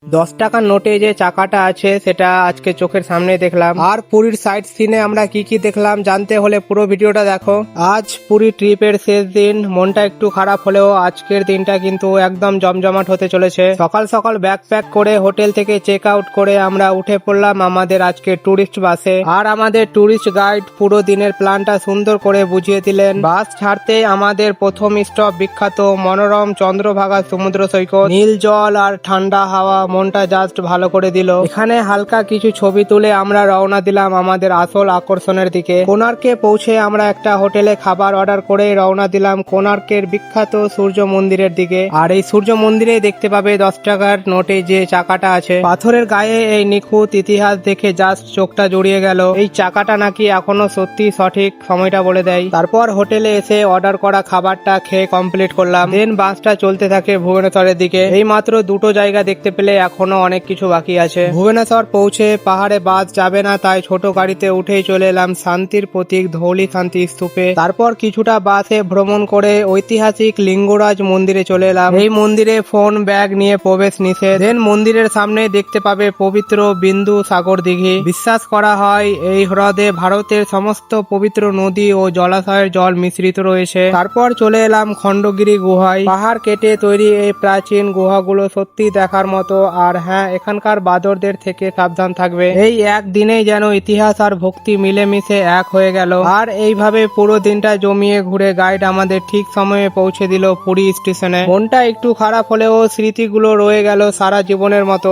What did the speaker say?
10 টাকার নোটে যে চাকাটা আছে সেটা আজকে চোখের সামনে দেখলাম। আর পুরীর সাইট সিনে আমরা কি কি দেখলাম জানতে হলে পুরো ভিডিওটা দেখো। আজ পুরী ট্রিপের শেষ দিন, মনটা একটু খারাপ হলেও আজকের দিনটা কিন্তু একদম জমজমাট হতে চলেছে। সকাল সকাল ব্যাগ প্যাক করে হোটেল থেকে চেক আউট করে আমরা উঠে পড়লাম আমাদের আজকে টুরিস্ট বাসে। আর আমাদের টুরিস্ট গাইড পুরো দিনের প্ল্যানটা সুন্দর করে বুঝিয়ে দিলেন। বাস ছাড়তে আমাদের প্রথম স্টপ বিখ্যাত মনোরম চন্দ্রভাগা সমুদ্র সৈকত। নীল জল আর ঠান্ডা হাওয়া মনটা জাস্ট ভালো করে দিল। এখানে হালকা কিছু ছবি তুলে আমরা রওনা দিলাম আমাদের আসল আকর্ষণের দিকে। কোণার্কে পৌঁছে আমরা একটা হোটেলে খাবার অর্ডার করে রওনা দিলাম কোণার্কের বিখ্যাত সূর্য মন্দিরের দিকে। আর এই সূর্য মন্দিরে দেখতে পাবে 10 টাকার নোটে যে চাকাটা আছে পাথরের গায়ে, এই নিখুঁত ইতিহাস দেখে জাস্ট চোখটা জুড়িয়ে গেল। এই চাকাটা নাকি এখনো সত্যি সঠিক সময়টা বলে দেয়। তারপর হোটেলে এসে অর্ডার করা খাবারটা খেয়ে কমপ্লিট করলাম। দেন বাসটা চলতে থাকে ভুবনেশ্বরের দিকে। এই মাত্র দুটো জায়গা দেখতে পেলে এখনো অনেক কিছু বাকি আছে। ভুবনেশ্বর পৌঁছে পাহাড়ে বাস যাবে না, তাই ছোট গাড়িতে উঠেই চলে এলাম শান্তির প্রতীক ধৌলি শান্তি স্তূপে। তারপর কিছুটা বাসে ভ্রমণ করে ঐতিহাসিক লিঙ্গরাজ মন্দিরে চলে এলাম। এই মন্দিরে ফোন ব্যাগ নিয়ে প্রবেশ নিষেধ। দেন মন্দিরের সামনে দেখতে পাবে পবিত্র বিন্দু সাগর দিঘি। বিশ্বাস করা হয় এই হ্রদে ভারতের সমস্ত পবিত্র নদী ও জলাশয়ের জল মিশ্রিত রয়েছে। তারপর চলে এলাম খণ্ডগিরি গুহায়। পাহাড় কেটে তৈরি এই প্রাচীন গুহাগুলো সত্যি দেখার মতো। আর হ্যাঁ, এখানকার বাদরদের থেকে সাবধান থাকবে। এই একদিনেই যেন ইতিহাস আর ভক্তি মিলেমিশে এক হয়ে গেল। আর এইভাবে পুরো দিনটা জমিয়ে ঘুরে গাইড আমাদের ঠিক সময়ে পৌঁছে দিল পুরী স্টেশনে। মনটা একটু খারাপ হলেও স্মৃতিগুলো রয়ে গেল সারা জীবনের মতো।